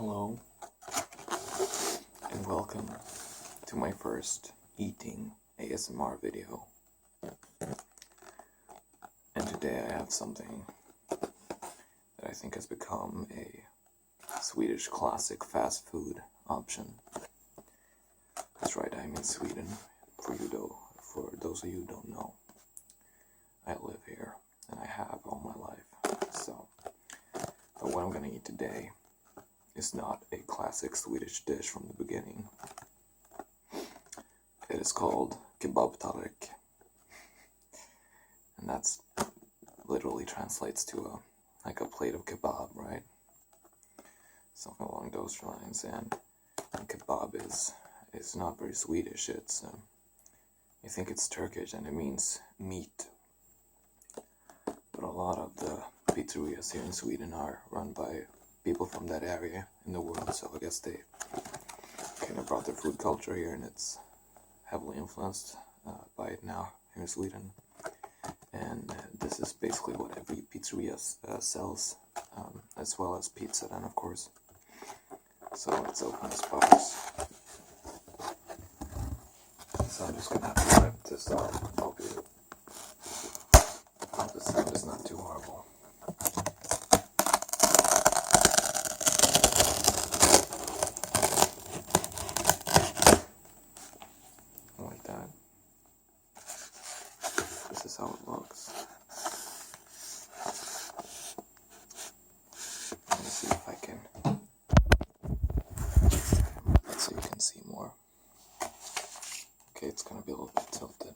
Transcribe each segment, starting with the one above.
Hello, and welcome to my first eating ASMR video. And today I have something that I think has become a Swedish classic fast food option. That's right, I'm in Sweden. For those of you who don't know, I live here, and I have all my life. But what I'm gonna eat today is not a classic Swedish dish from the beginning. It is called Kebabtallrik, and that's literally translates to a plate of kebab, right? Something along those lines. And kebab is not very Swedish. It's I think it's Turkish, and it means meat. But a lot of the pizzerias here in Sweden are run by people from that area in the world, so I guess they kind of brought their food culture here, and it's heavily influenced by it now here in Sweden. And this is basically what every pizzeria sells, as well as pizza then, of course. So let's open this box. So I'm just gonna have to rip this off. Hope the sound is not too horrible. Like that. This is how it looks. Let me see if I can. Let's see if you can see more. Okay, it's gonna be a little bit tilted.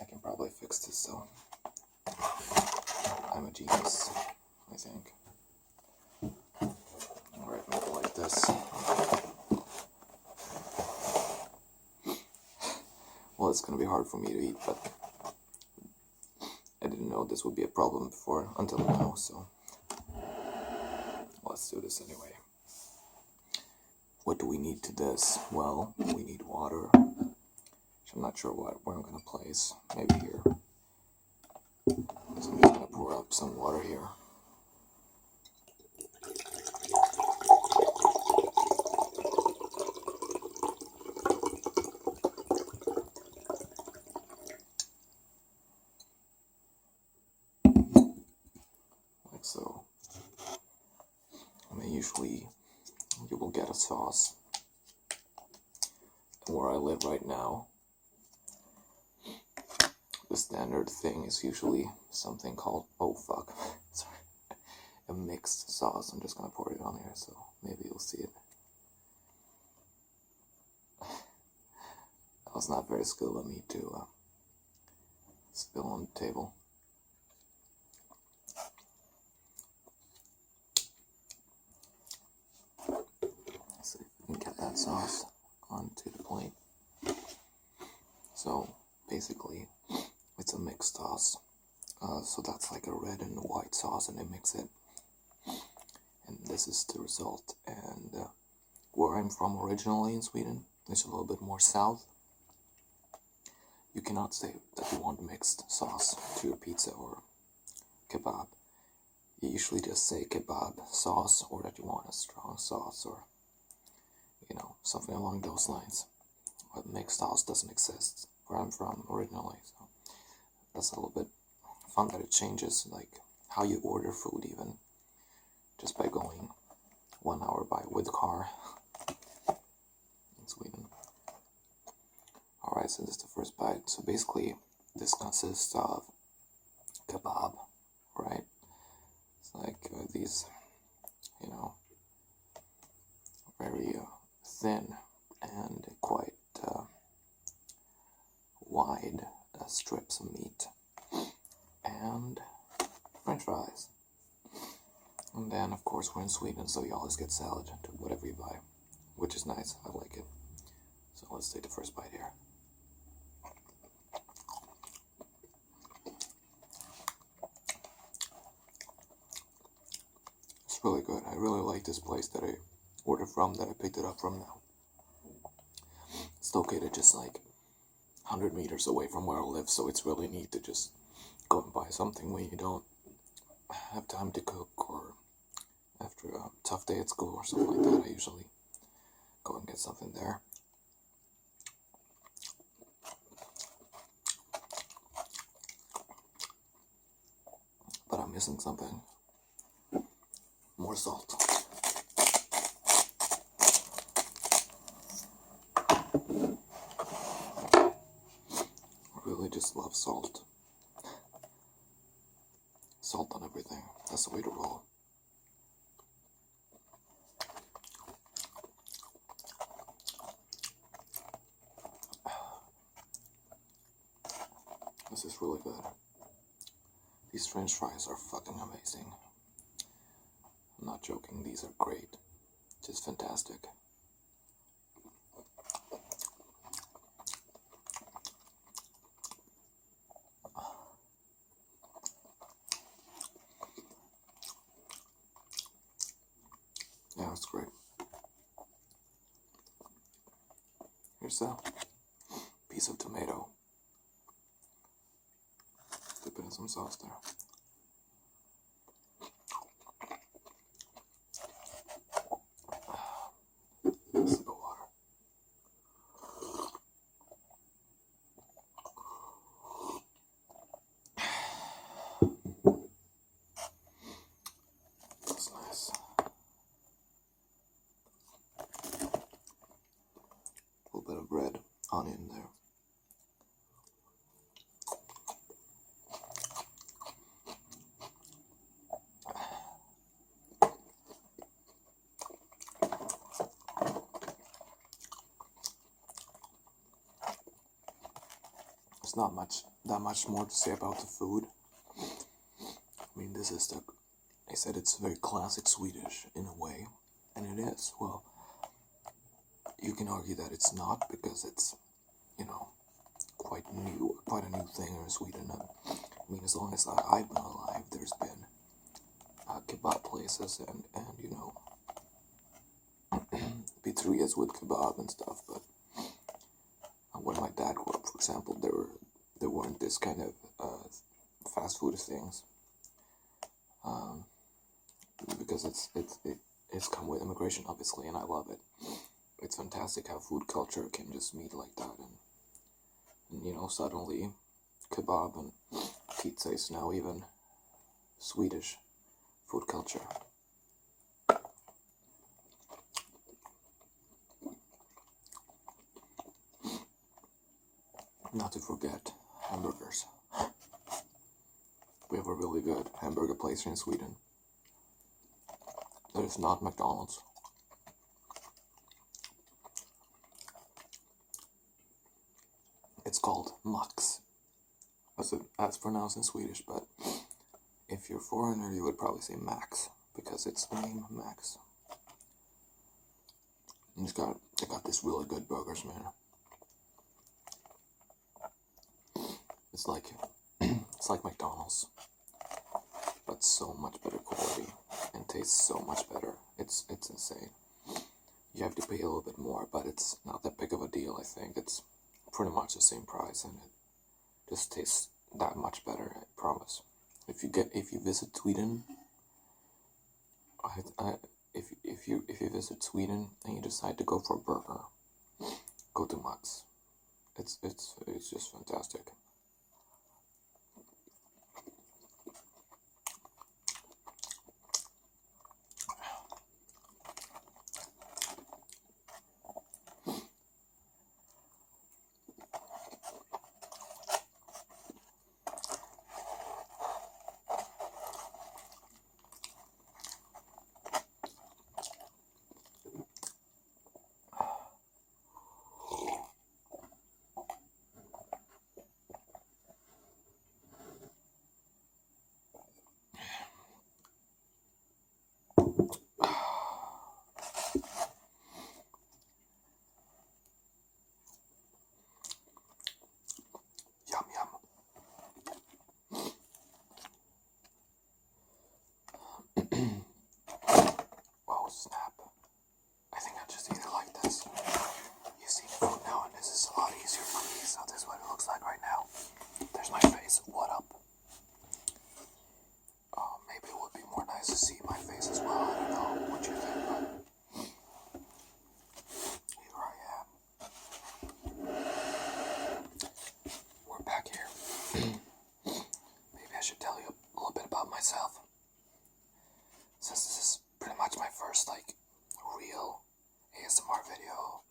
I can probably fix this though. I'm a genius, I think. Alright, maybe like this. Well, it's gonna be hard for me to eat, but I didn't know this would be a problem before, until now, so let's do this anyway. What do we need to this? Well, we need water, which I'm not sure where I'm gonna place. Maybe here. So I'm just gonna pour up some water here. Like so. Usually you will get a sauce. And where I live right now, the standard thing is usually something called, sorry, a mixed sauce. I'm just gonna pour it on here so maybe you'll see it. That was not very skilled of me to spill on the table. So you can get that sauce onto the plate. So basically, it's a mixed sauce. So that's like a red and a white sauce, and they mix it. And this is the result. And where I'm from originally in Sweden, it's a little bit more south. You cannot say that you want mixed sauce to your pizza or kebab. You usually just say kebab sauce, or that you want a strong sauce, or something along those lines. But mixed sauce doesn't exist where I'm from originally, so that's a little bit fun that it changes, like how you order food, even just by going 1 hour with car in Sweden. Alright, so this is the first bite. So basically this consists of kebab, right? It's like these, very thin and quite wide strips of meat, and french fries. And then, of course, we're in Sweden, so you always get salad to whatever you buy, which is nice. I like it. So let's take the first bite here. It's really good. I really like this place that I ordered from, that I picked it up from now. It's located just like 100 meters away from where I live, so it's really neat to just go and buy something when you don't have time to cook or after a tough day at school or something like that, I usually go and get something there. But I'm missing something. More salt. I really just love salt. Salt on everything. That's the way to roll. This is really good. These French fries are fucking amazing. I'm not joking, these are great. Just fantastic. Yeah, it's great. Here's a piece of tomato. Dip it in some sauce there. Sip of water. That's nice. A little bit of red onion there. There's not that much more to say about the food. I mean, this is they said it's very classic Swedish in a way, and it is. Well, you can argue that it's not because it's, quite a new thing in Sweden. I mean, as long as I've been alive, there's been kebab places and pizzerias with kebab and stuff, but when my dad grew up, for example, there weren't this kind of fast food things, because it's come with immigration, obviously, and I love it. It's fantastic how food culture can just meet like that, and suddenly kebab and pizza is now even Swedish food culture. Not to forget hamburgers. We have a really good hamburger place here in Sweden. That is not McDonald's. It's called Max, as pronounced in Swedish, but if you're a foreigner, you would probably say Max, because it's the name Max. And they got this really good burgers, man. It's like McDonald's, but so much better quality and tastes so much better. It's insane. You have to pay a little bit more, but it's not that big of a deal. I think it's pretty much the same price, and it just tastes that much better. I promise. If you visit Sweden, if you visit Sweden and you decide to go for a burger, go to Max. It's just fantastic. Yum, yum. Oh, snap. I think I just eat it like this. You see the food now, and this is a lot easier for me, so this is what it looks like right now. There's my face. What up? Maybe it would be more nice to see my face as well. I don't know. first like real ASMR video.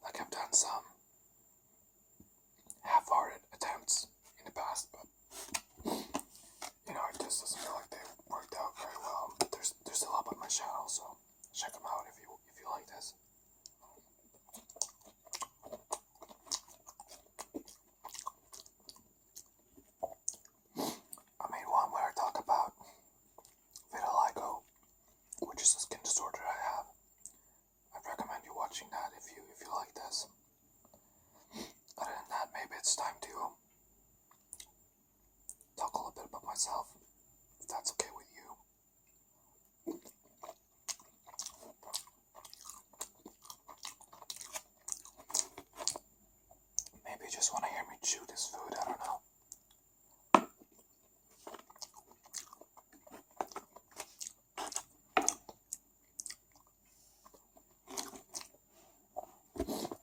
Like I've done some half-hearted attempts in the past, but you know, it just doesn't feel like they worked out very well. But they're still up on my channel, so check them out if you like this. I made one where I talk about vitiligo, which is a skin disorder I have. I'd recommend you watching that if you like this. Other than that, maybe it's time to talk a little bit about myself, if that's okay with you. Maybe you just want to hear me chew this food, I don't know.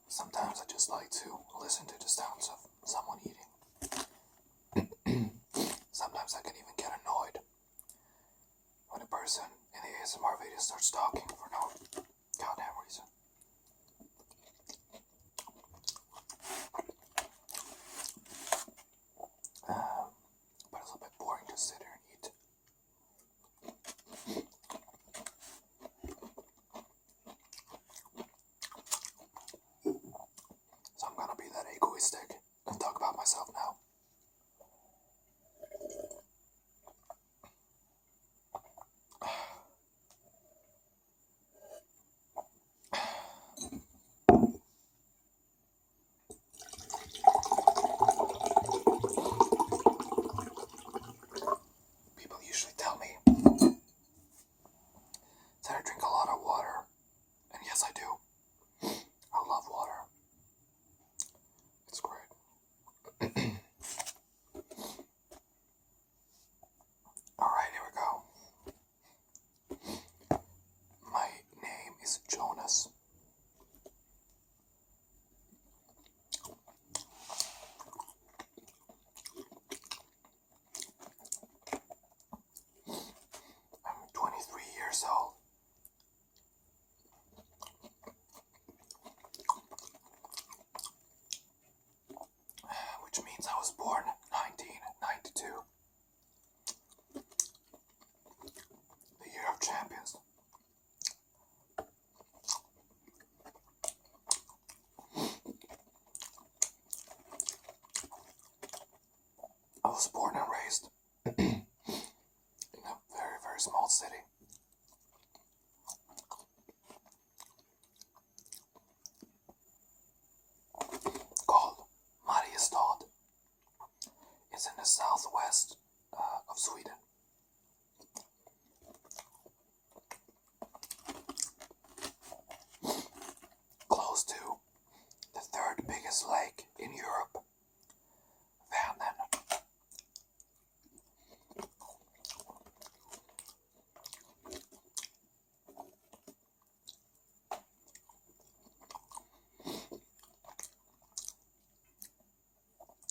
Sometimes I just like to listen to the sounds of someone eating. Sometimes I can even get annoyed when a person in the ASMR video starts talking for no goddamn reason. But it's a bit boring to sit here and eat. So I'm gonna be that egoistic and talk about myself now. People usually tell me that I drink a lot of water, and yes I do. I love water. It's great. Alright, here we go. My name is Jonas. I'm 23 years old. Which means I was born in 1992. The year of champions. I was born and raised in a very, very small city. Called Mariestad. It's in the southwest of Sweden. Close to the third biggest lake in Europe, Vänern.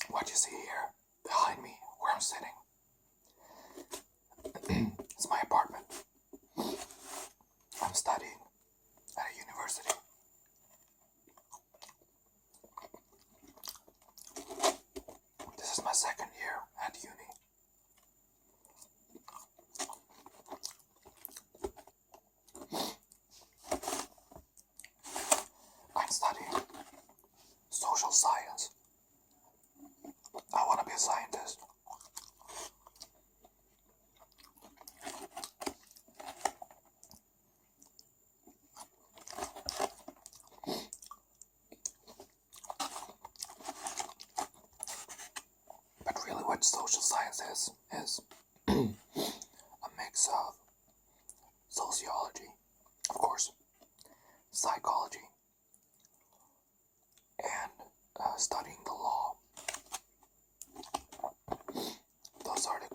What you see here behind me, where I'm sitting, it's my apartment. I'm studying at a university. This is my second year at uni. I'm studying social science. I want to be a scientist. But really what social science is a mix of sociology, of course, psychology, and studying the law. Those are the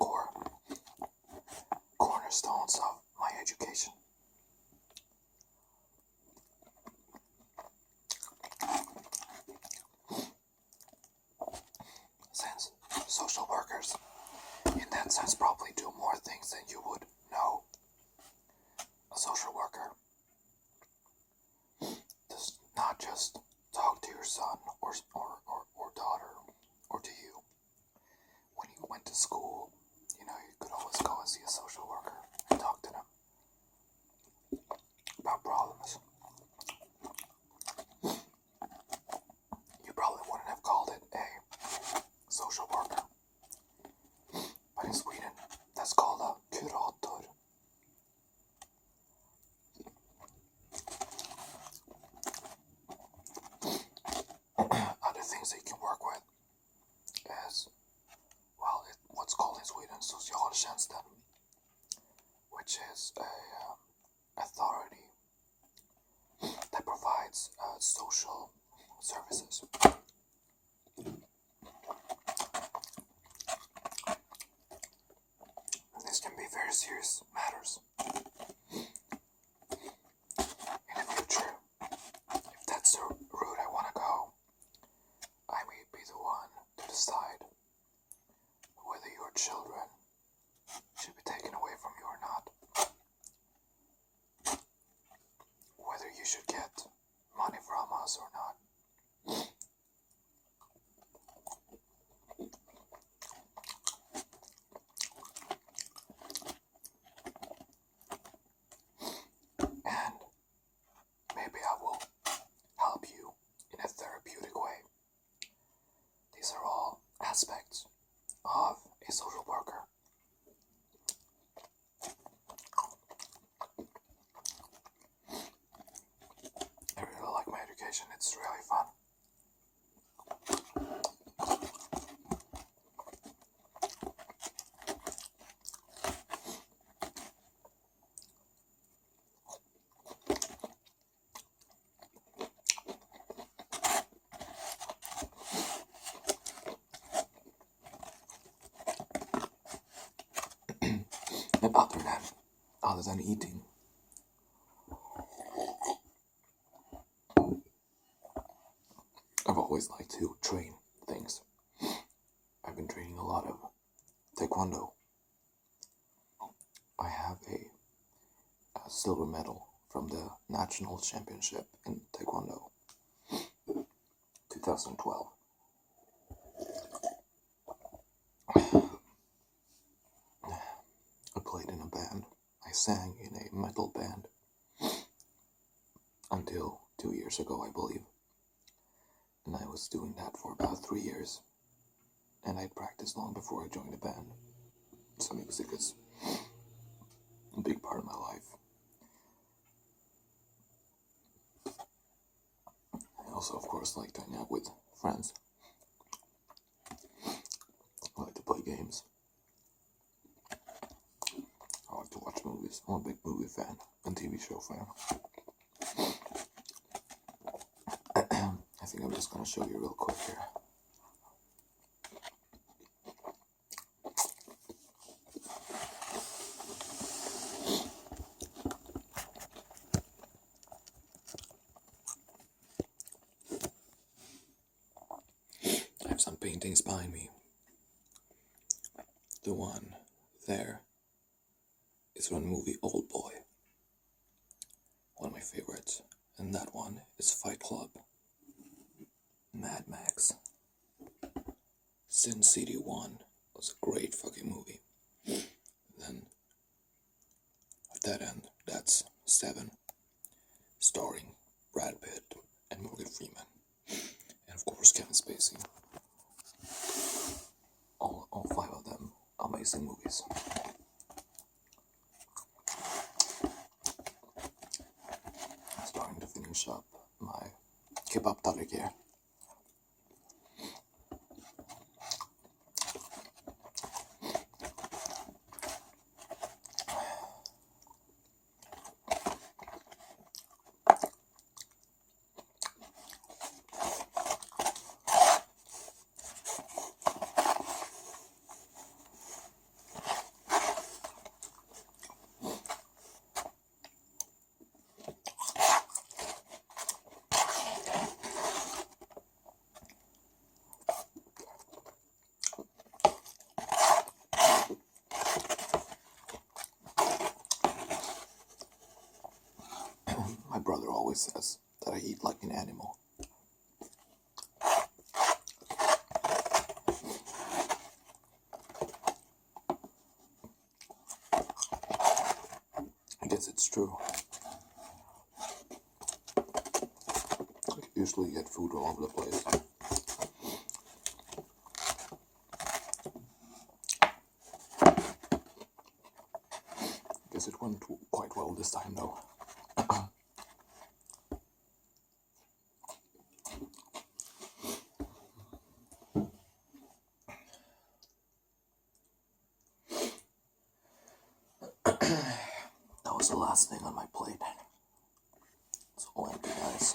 cornerstones of my education. Since social workers, in that sense, probably do more things than you would know. A social worker you should get money from us or not. And maybe I will help you in a therapeutic way. These are all aspects of a social worker. I really like my education, it's really fun. And other than eating, I've always liked to train things. I've been training a lot of taekwondo. I have a silver medal from the national championship in taekwondo, 2012. I played in a band. I sang in a metal band until 2 years ago, I believe. And I was doing that for about 3 years. And I practiced long before I joined the band. So music is a big part of my life. I also, of course, like to hang out with friends. I like to play games. I like to watch movies. I'm a big movie fan and TV show fan. I think I'm just gonna show you real quick here. I have some paintings behind me. The one there is from the movie Old Boy, one of my favorites, and that one is Fight Club, Mad Max, Sin City 1 was a great fucking movie. Then at that end, that's 7, starring Brad Pitt and Morgan Freeman, and of course Kevin Spacey. All 5 of them amazing movies. I'm starting to finish up my Kebabtallrik here. My brother always says that I eat like an animal. I guess it's true. I usually get food all over the place. I guess it went quite well this time though. That was the last thing on my plate. It's all empty, guys.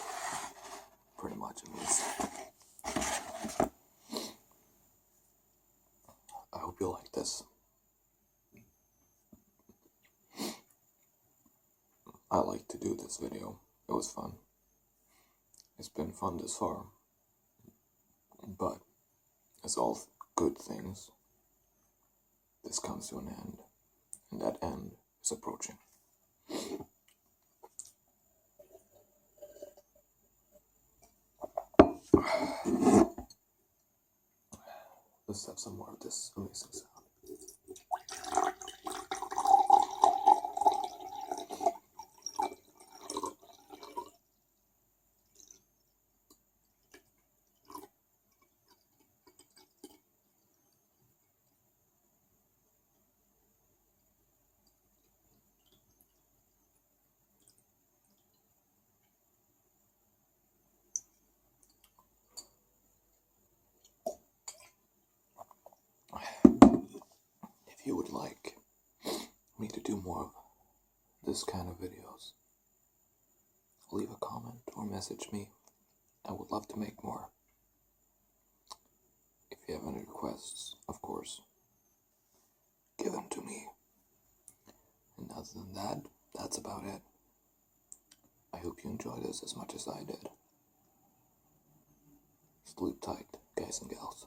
Pretty much, at least. I hope you like this. I like to do this video. It was fun. It's been fun this far. But, as all good things, this comes to an end. And that end is approaching. some more of this amazing sound. If you would like me to do more of this kind of videos, leave a comment or message me. I would love to make more. If you have any requests, of course, give them to me. And other than that, that's about it. I hope you enjoyed this as much as I did. Sleep tight, guys and gals.